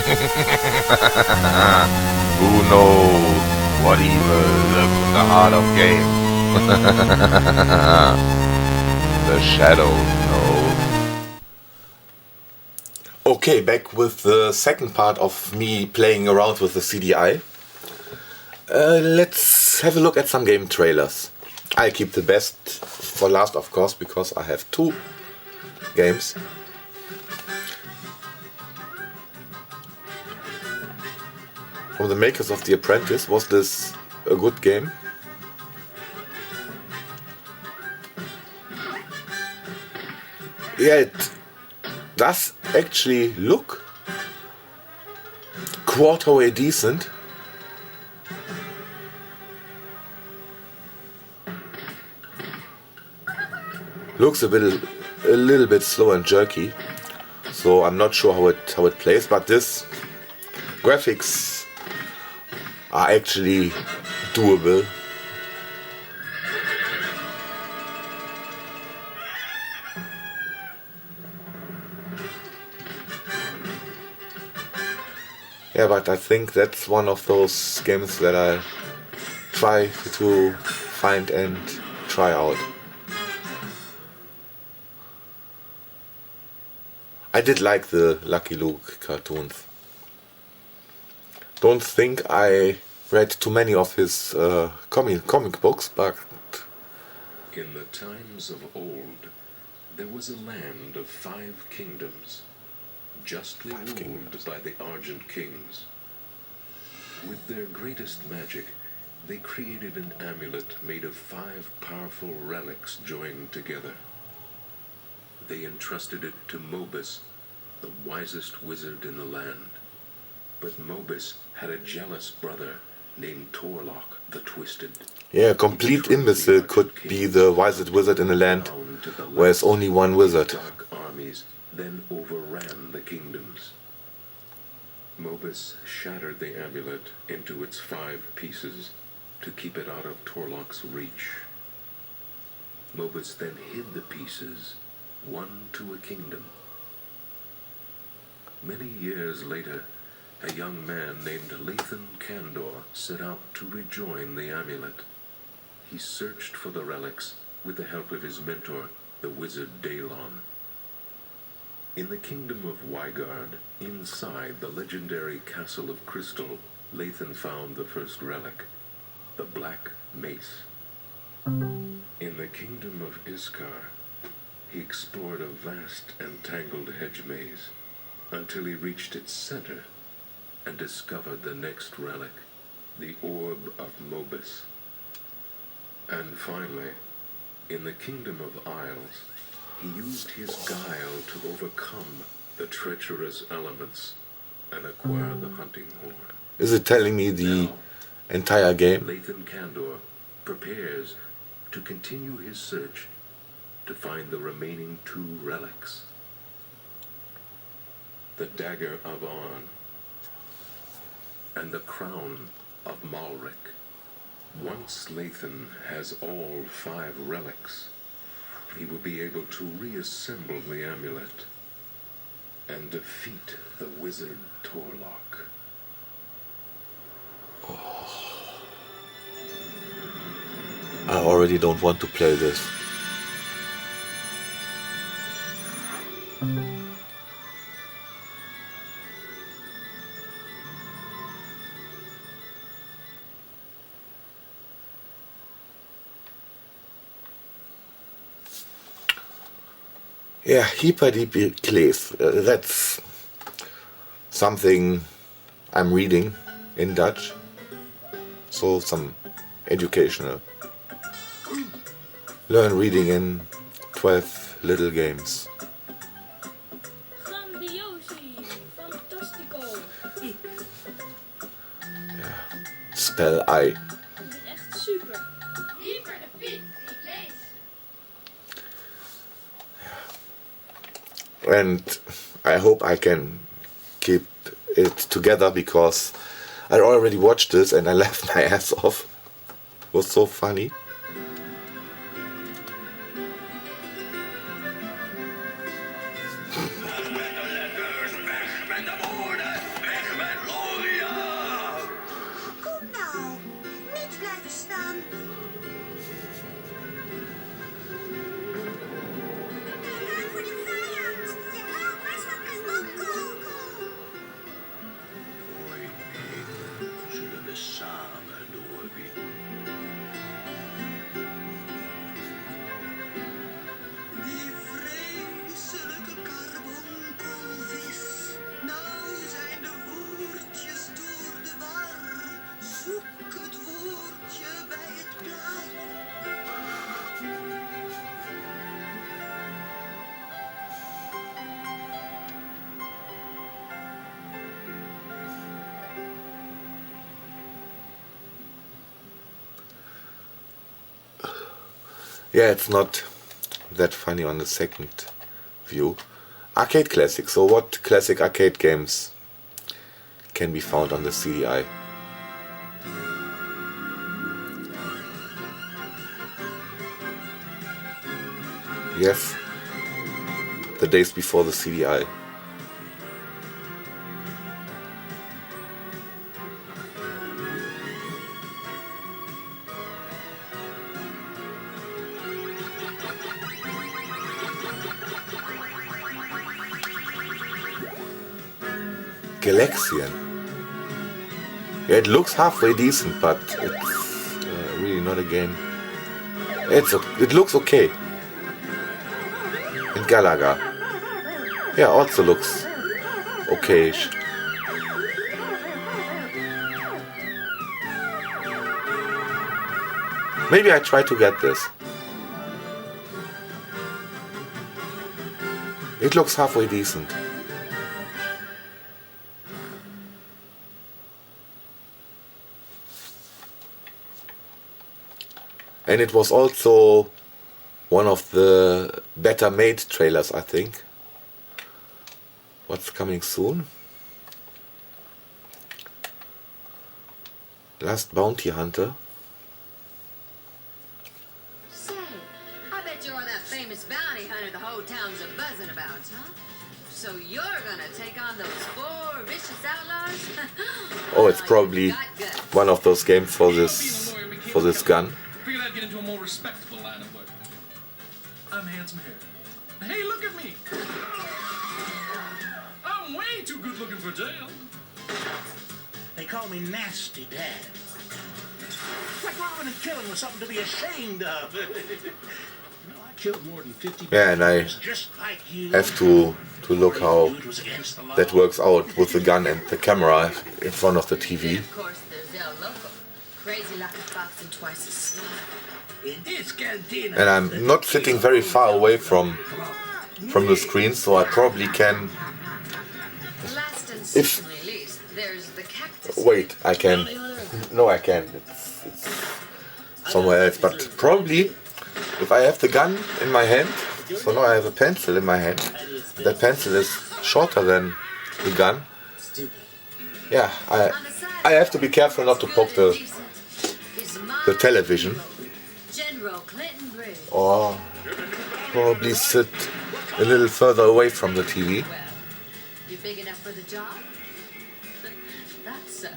Who knows what evil lurks in the heart of games? The shadow knows. Okay, back with the second part of me playing around with the CDI. Let's have a look at some game trailers. I keep the best for last, of course, because I have two games. From the makers of The Apprentice, was this a good game? Yeah, it does actually look quarter-way decent. Looks a little bit slow and jerky, so I'm not sure how it plays. But this graphics are actually doable. Yeah, but I think that's one of those games that I try to find and try out. I did like the Lucky Luke cartoons. Don't think I read too many of his comic books, but... In the times of old, there was a land of 5 kingdoms, justly ruled by the Argent Kings. With their greatest magic, they created an amulet made of 5 powerful relics joined together. They entrusted it to Mobus, the wisest wizard in the land. But Mobus had a jealous brother named Torlock the Twisted. Yeah, a complete imbecile could be the wisest wizard in the land, where there's only one wizard. Dark armies then overran the kingdoms. Mobus shattered the amulet into its 5 pieces to keep it out of Torlock's reach. Mobus then hid the pieces, one to a kingdom. Many years later, a young man named Lathan Kandor set out to rejoin the amulet. He searched for the relics with the help of his mentor, the wizard Daelon. In the kingdom of Wygard, inside the legendary Castle of Crystal, Lathan found the first relic, the Black Mace. In the kingdom of Iskar, he explored a vast and tangled hedge maze until he reached its center and discovered the next relic, the Orb of Mobus. And finally, in the kingdom of Isles, he used his guile to overcome the treacherous elements and acquire the hunting horn. Is it telling me the entire game? Lathan Kandor prepares to continue his search to find the remaining 2 relics. The Dagger of Arn and the Crown of Malric. Once Lathan has all 5 relics, he will be able to reassemble the amulet and defeat the wizard Torlock. I already don't want to play this. Yeah, Hyperdeep Cleave. That's something I'm reading in Dutch. So some educational. Learn reading in 12 little games. Grandiosi, fantastico. Spell I. Je bent echt super. Hyper de piek, ik lees. And I hope I can keep it together, because I already watched this and I laughed my ass off. It was so funny. Yeah, it's not that funny on the second view. Arcade classics. So what classic arcade games can be found on the CDI? Yes, the days before the CDI. Galaxian. Yeah, it looks halfway decent, but it's really not a game. It looks okay. And Galaga. Yeah, also looks okayish. Maybe I try to get this. It looks halfway decent. And it was also one of the better made trailers, I think. What's coming soon? Last Bounty Hunter. Say, I bet you're that famous bounty hunter the whole town's a buzzing about, huh? So you're gonna take on those 4 vicious outlaws? Oh, it's probably one of those games for this gun. Figured I'd get into a more respectable line of work. I'm handsome hair. Hey, look at me! I'm way too good looking for jail. They call me Nasty Dad. It's like robbing and killing was something to be ashamed of. You know, I killed more than 50 Yeah, and I just like you. have to look how that works out with the gun and the camera in front of the TV. Of course, there's El Loco. Crazy like a fox and twice as smart. In this cantina. And I'm not sitting very far away from the screen, so I probably can. Last and If- certainly least, there's the cactus. Wait, I can. No, I can't. It's somewhere else. But probably, if I have the gun in my hand, so now I have a pencil in my hand. That pencil is shorter than the gun. Yeah, I have to be careful not to poke the television, General Clinton Bridge. or probably sit a little further away from the TV. Well, you big enough for the job? That's so.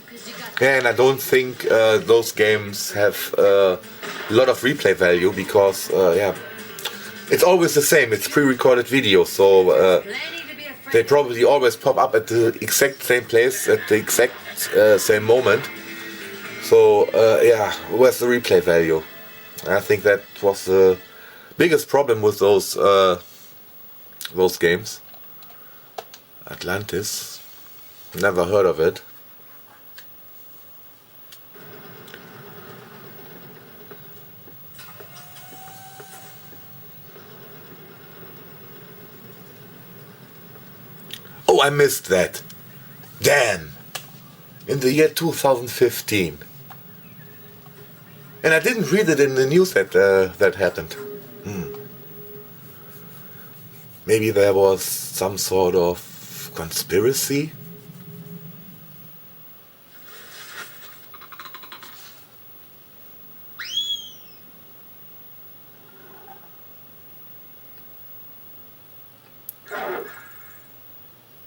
'Cause you got Yeah, and I don't think those games have a lot of replay value because, yeah, it's always the same. It's pre-recorded video, so plenty to be afraid they probably always pop up at the exact same place at the exact same moment. So, yeah, where's the replay value? I think that was the biggest problem with those games. Atlantis, never heard of it. Oh, I missed that. Damn. In the year 2015. And I didn't read it in the news that happened. Maybe there was some sort of conspiracy?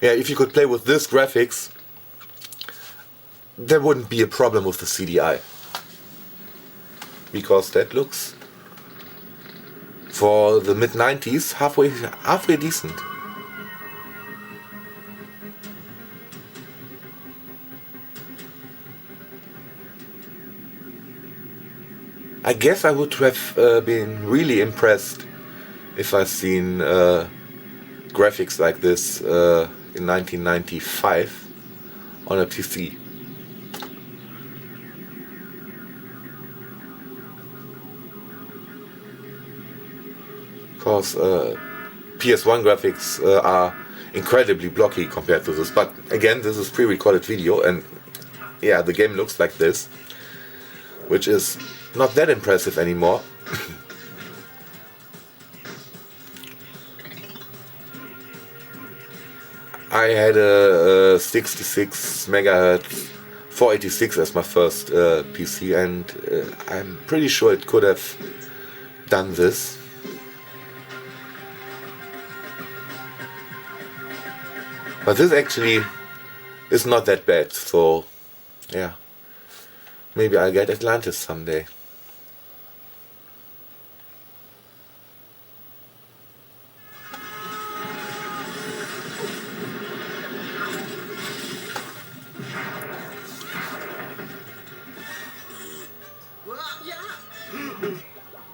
Yeah, if you could play with this graphics, there wouldn't be a problem with the CDI. Because that looks, for the mid-90s, halfway decent. I guess I would have been really impressed if I seen graphics like this in 1995 on a PC. Because PS1 graphics are incredibly blocky compared to this, but again, this is pre-recorded video, and yeah, the game looks like this, which is not that impressive anymore. I had a 66 megahertz 486 as my first PC, and I'm pretty sure it could have done this. But this actually is not that bad, so yeah, maybe I'll get Atlantis someday.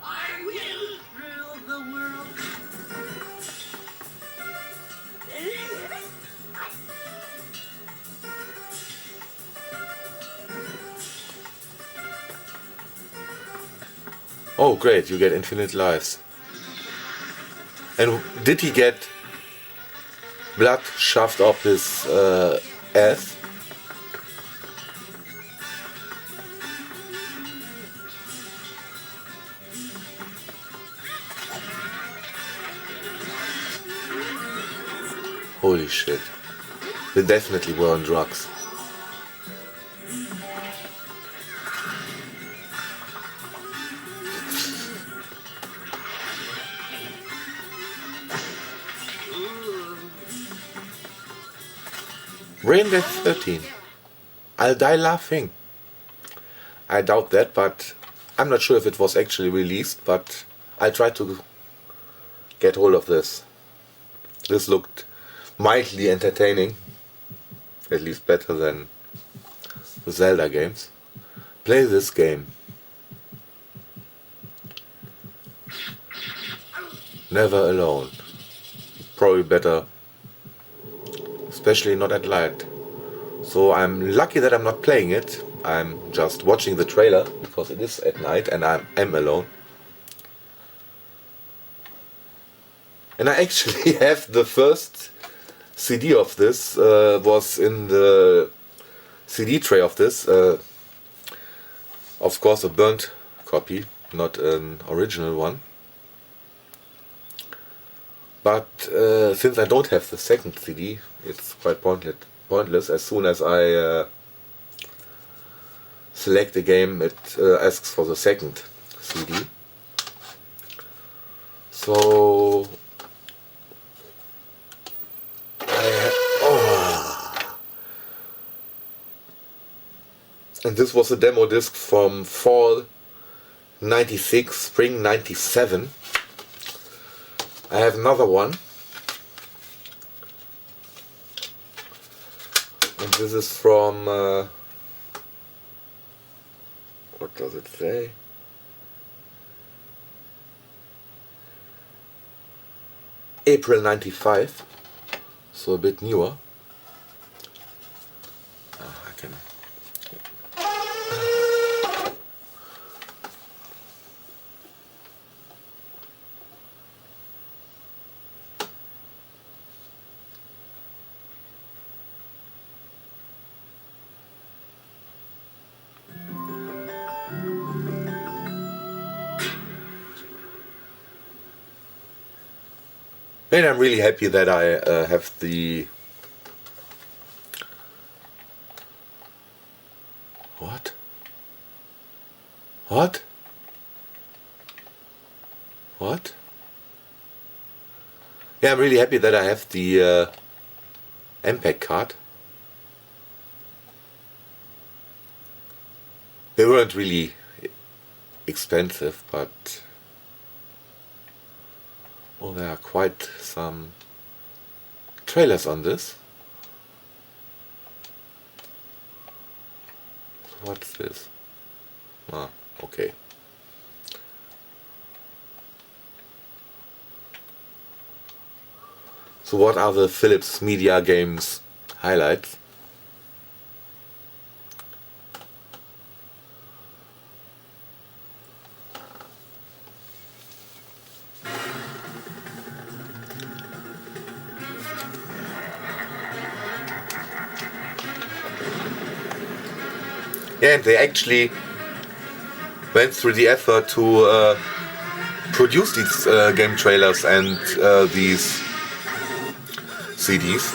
I will rule the world. Oh great, you get infinite lives. And did he get blood shoved up his ass? Holy shit. They definitely were on drugs. Brain Death 13. I'll die laughing. I doubt that, but I'm not sure if it was actually released, but I tried to get hold of this. This looked mildly entertaining, at least better than the Zelda games. Play this game. Never alone. Probably better, especially not at night. So I'm lucky that I'm not playing it. I'm just watching the trailer because it is at night and I am alone. And I actually have the first CD of this, was in the CD tray of this. Of course a burnt copy, not an original one. But since I don't have the second CD, it's quite pointless. As soon as I select a game, it asks for the second CD. So and this was a demo disc from fall 96, spring 97. I have another one. And this is from, what does it say? April 95, so a bit newer. I can... And I'm really happy that I have the... What? What? What? Yeah, I'm really happy that I have the MPEG card. They weren't really expensive, but... Oh, there are quite some trailers on this. What's this? Ah, okay. So what are the Philips Media Games highlights? Yeah, and they actually went through the effort to produced these game trailers and these CDs.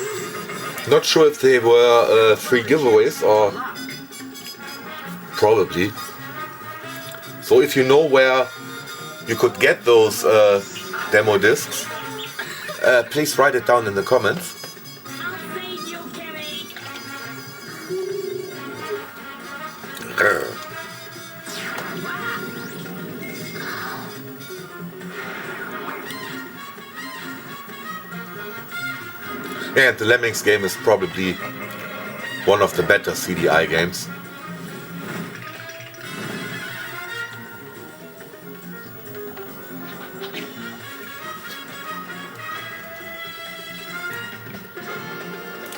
Not sure if they were free giveaways or probably. So if you know where you could get those demo discs, please write it down in the comments. And the Lemmings game is probably one of the better CDI games.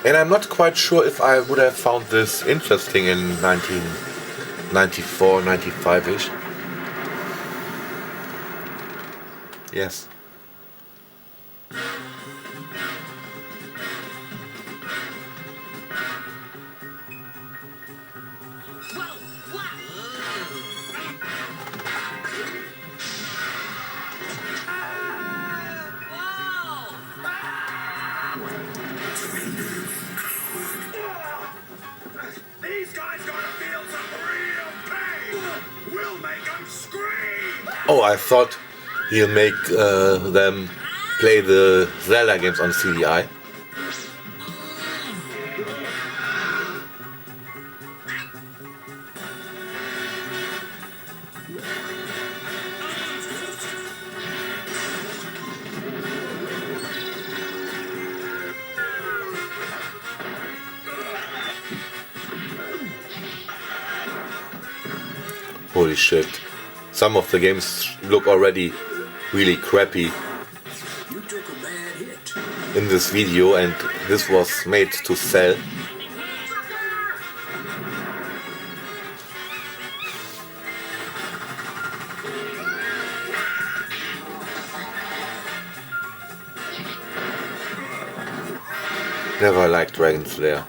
And I'm not quite sure if I would have found this interesting in 1994, 95-ish. Yes. These guys gonna feel some real pain. We'll make them scream. Oh, I thought he'll make them play the Zelda games on CDI. Holy shit. Some of the games look already really crappy in this video, and this was made to sell. Never liked Dragon Slayer.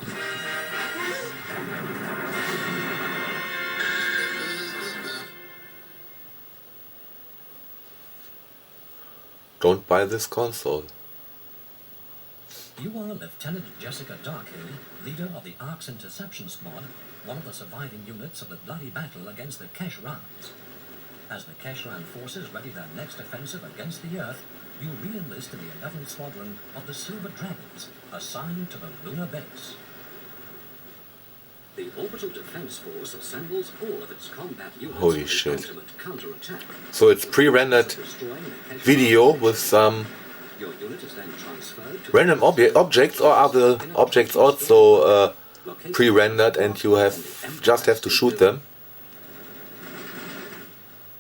Don't buy this console. You are Lieutenant Jessica Darkhill, leader of the Ark's Interception Squad, one of the surviving units of the bloody battle against the Keshrans. As the Keshran forces ready their next offensive against the Earth, you re-enlist in the 11th Squadron of the Silver Dragons, assigned to the lunar base. The Orbital Defense Force assembles all of its combat units. Holy shit. Counterattack. So it's pre-rendered video with some Your unit is then transferred to random objects, or are the objects also pre-rendered and you just have to shoot them?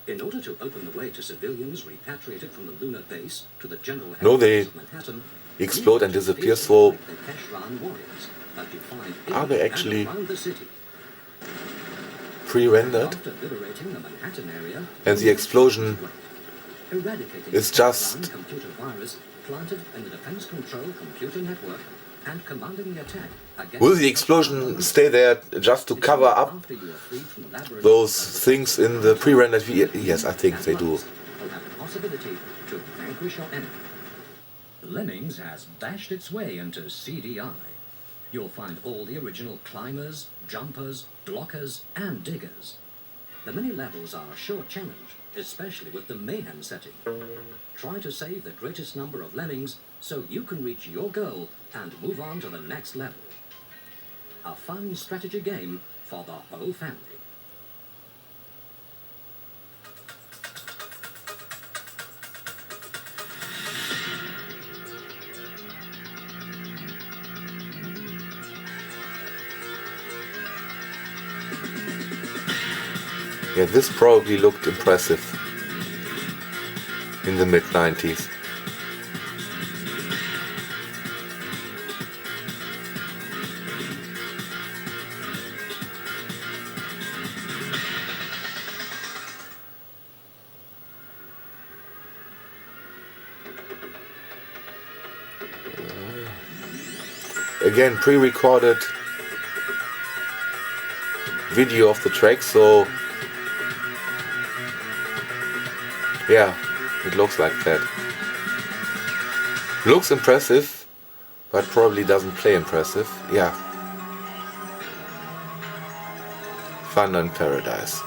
In order to open the way to civilians repatriated from the lunar base to the general No, they headquarters of Manhattan, explode and disappear, so the Keshran warriors that you find are in they and actually around the city. pre-rendered? After liberating the Manhattan area, And the explosion eradicating is the just Keshran computer virus planted in the defense control computer network and commanding the attack against Will the explosion stay there just to cover up after you are freed from the labyrinth those of things in the pre-rendered video? Yes, I think they do. will have the possibility to vanquish your enemy. Lemmings has dashed its way into CDI. You'll find all the original climbers, jumpers, blockers, and diggers. The many levels are a sure challenge, especially with the mayhem setting. Try to save the greatest number of lemmings so you can reach your goal and move on to the next level. A fun strategy game for the whole family. Yeah, this probably looked impressive in the mid-90s. Again, pre-recorded video of the track, so yeah, It looks like that. Looks impressive, but probably doesn't play impressive. Yeah. Fun and Paradise.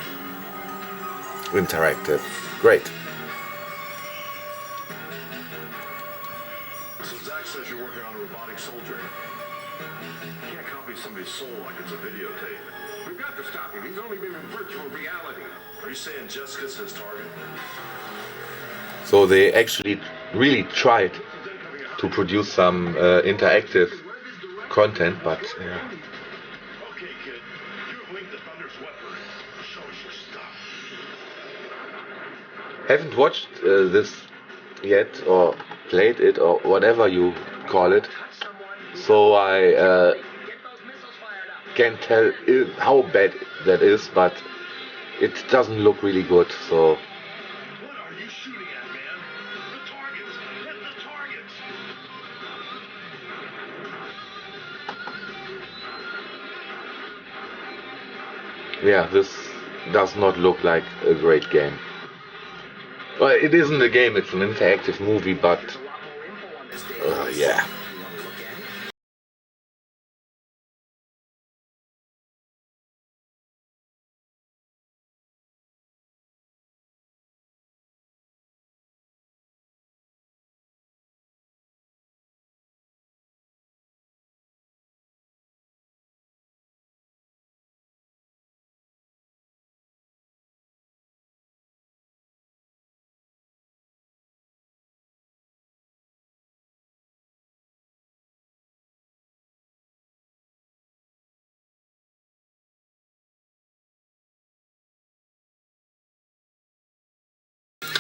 Interactive. Great. So Zach says you're working on a robotic soldier. You can't copy somebody's soul like it's a videotape. We've got to stop him. He's only been in virtual reality. Are you saying Jessica's his target? So they actually really tried to produce some interactive content, but yeah. Okay, kid. You've linked the Thunder's weapon. Show us your stuff. Haven't watched this yet, or played it, or whatever you call it, so I can't tell how bad that is, but it doesn't look really good, so What are you shooting at, man? The targets! Hit the targets! yeah, this does not look like a great game. Well, it isn't a game, it's an interactive movie, but yeah.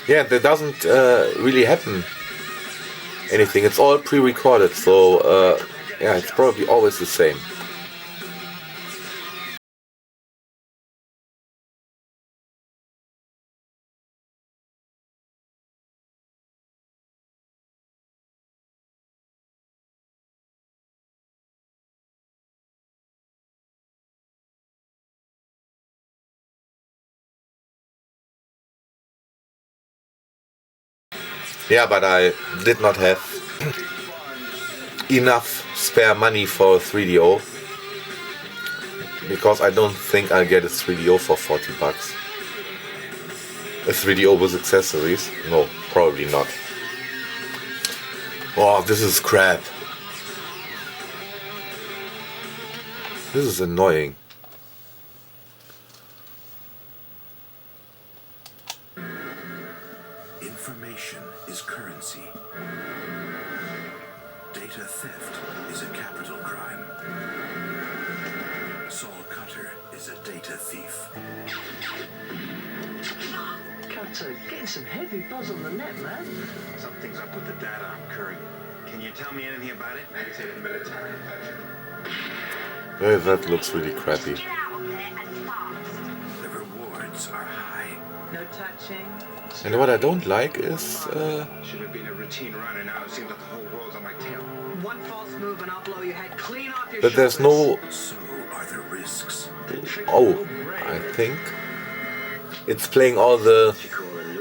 Yeah, there doesn't really happen anything. It's all pre-recorded, so yeah, it's probably always the same. Yeah, but I did not have enough spare money for a 3DO, because I don't think I'll get a 3DO for 40 bucks. A 3DO with accessories? No, probably not. Oh, this is crap. This is annoying. Information is currency. Data theft is a capital crime. Saul Cutter is a data thief. Cutter, getting some heavy buzz on the net, man. Something's up with the data I'm currying. Can you tell me anything about it? Active military Well, that looks really crappy. The rewards are high. No touching. And what I don't like is Should have been a routine run, and now it seems like the whole world's on my tail. One false move and I'll blow your head clean off your that there's no... So are the risks. Oh, I think it's playing all the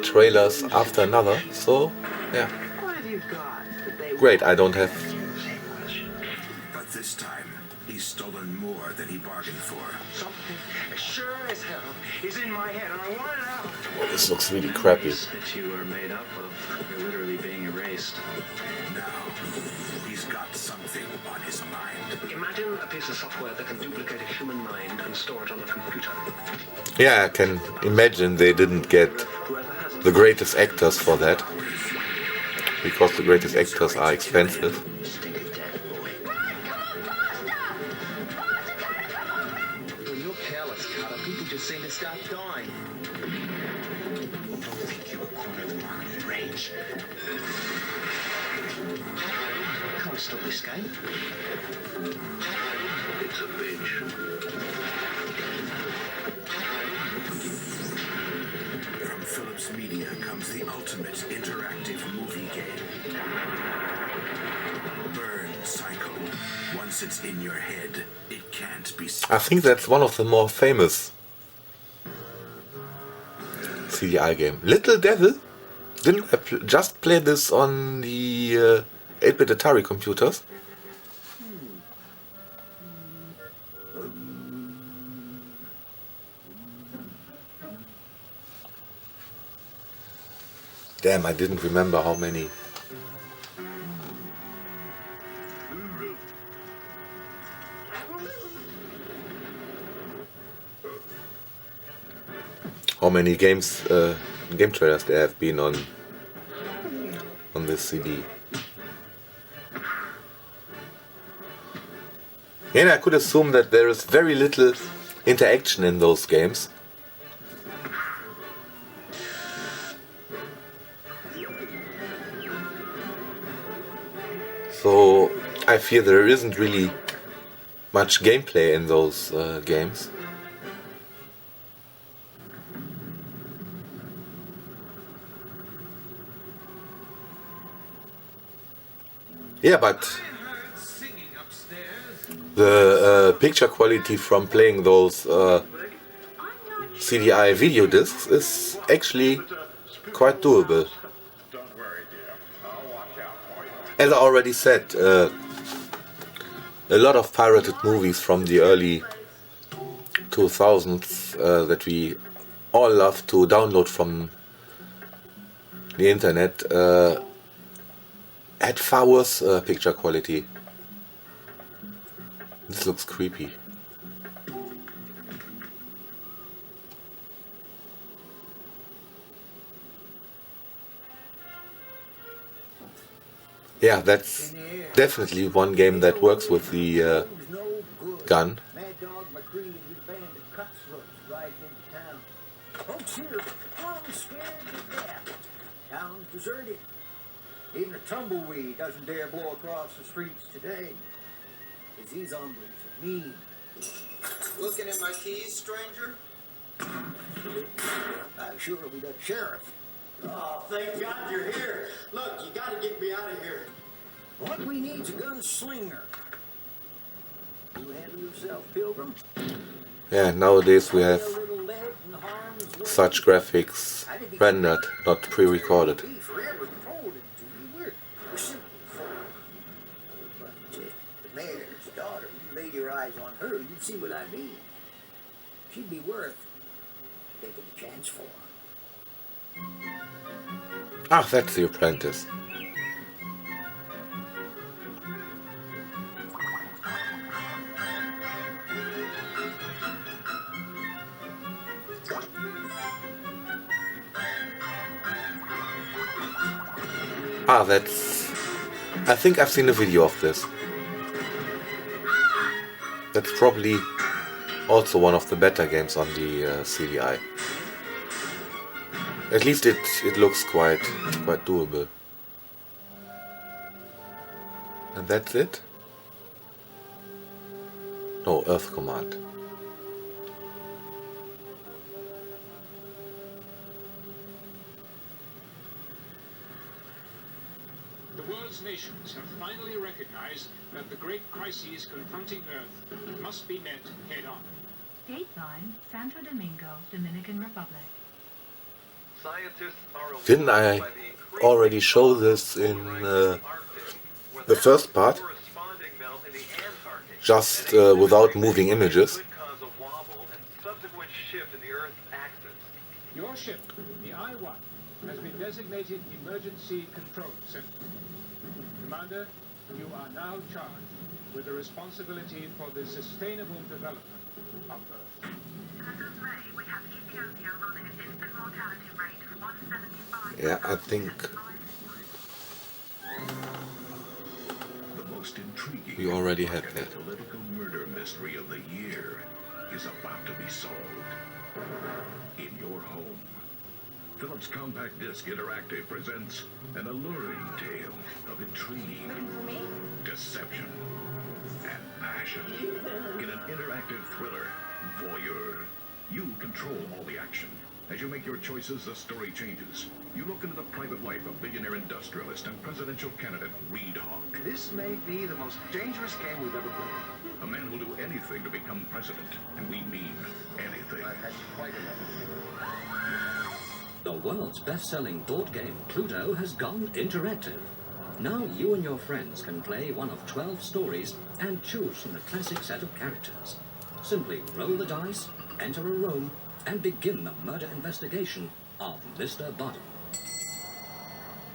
trailers after another, so yeah. What have you got that they Great, I don't have... But this time, he's stolen more than he bargained for. Something sure as hell is in my head, and I want it out. Oh, this looks really crappy. That you are made up of. You're literally being erased. Now, he's got something on his mind. Imagine a piece of software that can duplicate a human mind and store it on a computer. Yeah, I can imagine they didn't get Whoever has the greatest actors for that, because the greatest actors are expensive. Stink of dead boy. When you're careless, Cutter, people just seem to start dying. Don't think you were cornered the market at range. Can't stop this game. It's a bitch. From Philips Media comes the ultimate interactive movie game. Burn Cycle. Once it's in your head, it can't be I think that's one of the more famous CDI game. Little Devil? Didn't I just play this on the 8-bit Atari computers? Damn, I didn't remember how many. How many games, game trailers there have been on this CD. And I could assume that there is very little interaction in those games. So I fear there isn't really much gameplay in those games. Yeah, but the picture quality from playing those CDI video discs is actually quite doable. As I already said, a lot of pirated movies from the early 2000s that we all love to download from the internet had far worse picture quality. This looks creepy. Yeah, that's definitely one game that works with the gun. Mad Dog McCree and his band of cutthroats riding into town. Folks here plumb scared to death. Town's deserted. Even a tumbleweed doesn't dare blow across the streets today. 'Cause these hombres are mean. Looking at my keys, stranger? Sure, we got the sheriff. Oh, thank God you're here. Look, you gotta get me out of here. What we need's a gunslinger. You handle yourself, Pilgrim. Yeah, nowadays we have such graphics rendered, not pre-recorded. Forever devoted to you. We're simple folk. But the mayor's daughter, you lay your eyes on her, you'd see what I mean. She'd be worth taking a chance for. Ah, that's The Apprentice. Ah, that's... I think I've seen a video of this. That's probably also one of the better games on the CDI. At least it looks quite doable. And that's it? No, Earth Command. The world's nations have finally recognized that the great crises confronting Earth must be met head-on. Dateline, Santo Domingo, Dominican Republic. Didn't I already show this in the first part? Just without moving images. Your ship, the I-1, has been designated Emergency Control Center. Commander, you are now charged with the responsibility for the sustainable development of Earth. We have Ethiopia running an infant mortality rate of 175. Yeah, I think The most intriguing we already had and that. political murder mystery of the year is about to be solved. In your home, Philips Compact Disc Interactive presents an alluring tale of intrigue, deception, and passion. In an interactive thriller, Voyeur, you control all the action. As you make your choices, the story changes. You look into the private life of billionaire industrialist and presidential candidate Reed Hawk. This may be the most dangerous game we've ever played. A man who'll do anything to become president, and we mean anything. I've had quite enough. The world's best-selling board game Cluedo has gone interactive. Now you and your friends can play one of 12 stories and choose from the classic set of characters. Simply roll the dice, enter a room, and begin the murder investigation of Mr. Bottom.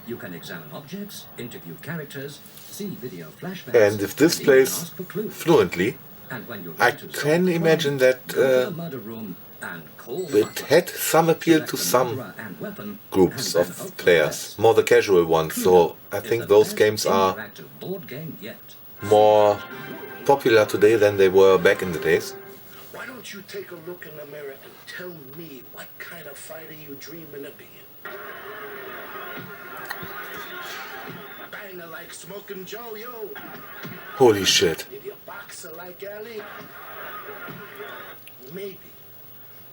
You can examine objects, interview characters, see video flashbacks, And if this and even plays ask for clues. fluently, And when you're I ready to solve can the imagine crime, that go to the murder room and call the it butler. had some appeal Select to the some murderer and weapon, groups and then of hope for the players, best. more the casual ones. So I Is think the those best games are interactive board game yet. more popular today than they were back in the days. Why don't you take a look in the mirror and tell me what kind of fighter you dreaming of being? Banger like Smoking Joe, yo. Holy shit. Maybe a boxer like Ali. Maybe.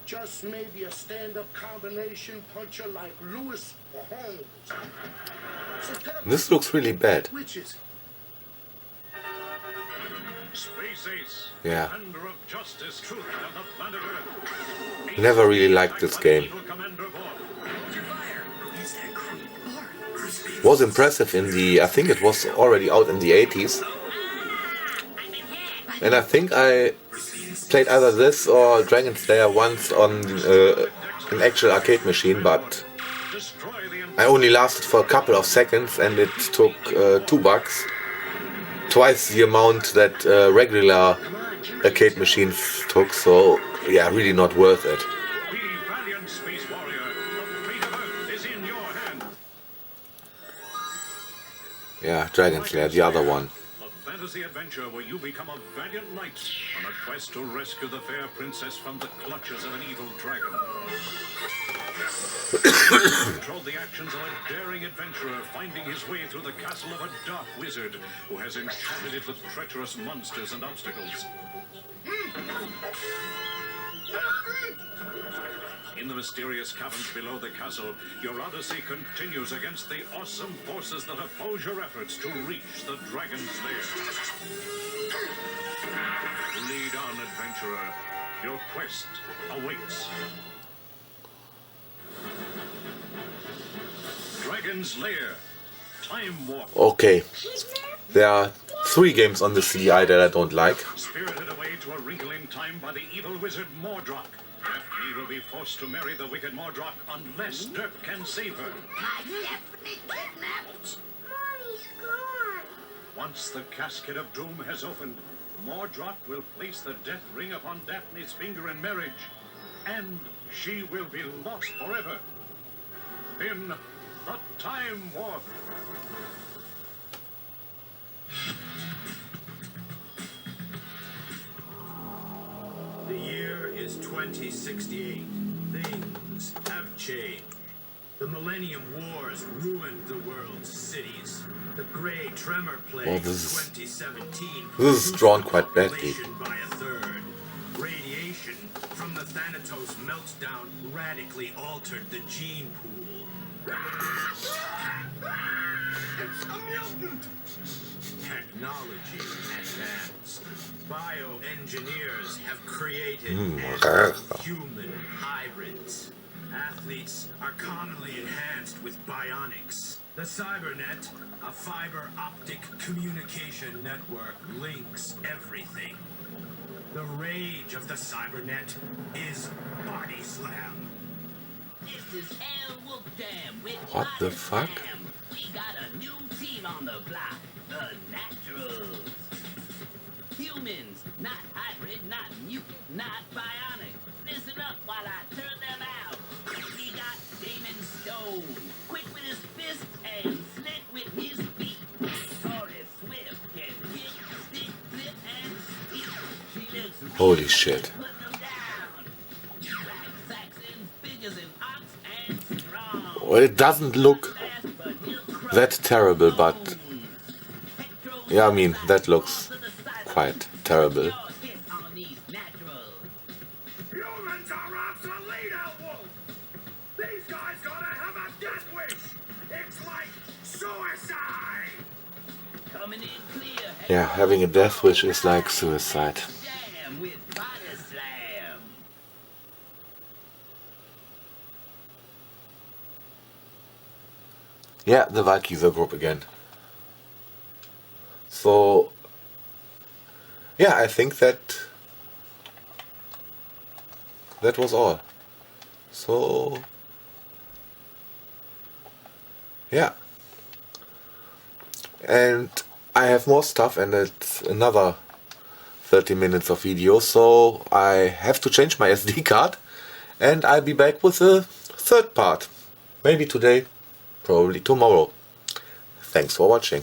Just maybe a stand-up combination puncher like Lewis or Holmes. So tell me, This looks really bad. which is it? Space Ace, Yeah. defender of justice, truth, and the planet Earth. Never really liked this game. Evil Commander Borg. Was impressive in the, I think it was already out in the 80s. And I think I played either this or Dragon Slayer once on an actual arcade machine, but I only lasted for a couple of seconds and it took $2, twice the amount that regular arcade machines took, so yeah, really not worth it. Be valiant, space warrior. The fate of Earth is in your hands. Yeah, Dragon Slayer, the other one. A fantasy adventure where you become a valiant knight on a quest to rescue the fair princess from the clutches of an evil dragon. Control the actions of a daring adventurer finding his way through the castle of a dark wizard who has enchanted it with treacherous monsters and obstacles. In the mysterious caverns below the castle, your odyssey continues against the awesome forces that oppose your efforts to reach the dragon's lair. Lead on, adventurer. Your quest awaits. Dragon's Lair. Time Warp. Okay, there are 3 games on the CDI that I don't like. Spirited away to a wrinkle in time by the evil wizard Mordrock. Daphne will be forced to marry the wicked Mordrock unless Dirk can save her. Daphne kidnapped. Mommy's gone. Once the casket of doom has opened, Mordrock will place the death ring upon Daphne's finger in marriage, and she will be lost forever. In the Time Warp. The year is 2068. Things have changed. The Millennium Wars ruined the world's cities. The Grey Tremor Plague Oh, of this 2017 is drawn quite badly. population by a third. Radiation from the Thanatos meltdown radically altered the gene pool. It's a mutant! Technology advanced. Bioengineers have created human hybrids. Athletes are commonly enhanced with bionics. The Cybernet, a fiber optic communication network, links everything. The rage of the Cybernet is Body Slam. This is El Wolf Jam with What the Body fuck? Slam. We got a new team on the block, the Naturals. Humans, not hybrid, not mutant, not bionic. Listen up while I turn them out. We got Damon Stone, quick with his fist and slick with his feet. Taurus Swift can kick, stick, flip, and speak. She looks Holy shit. put them down. Black Saxons, big as an ox and strong. Well, it doesn't look that terrible, but yeah, I mean, that looks quite terrible. Humans are obsolete, Wolf! These guys gotta have a death wish! It's like suicide! Coming in clear. Yeah, having a death wish is like suicide. Jam with Body Slam. Yeah, the Valkyrie group again. So yeah, I think that was all. So yeah, and I have more stuff, and it's another 30 minutes of video, so I have to change my SD card, and I'll be back with the third part. Maybe today, probably tomorrow. Thanks for watching.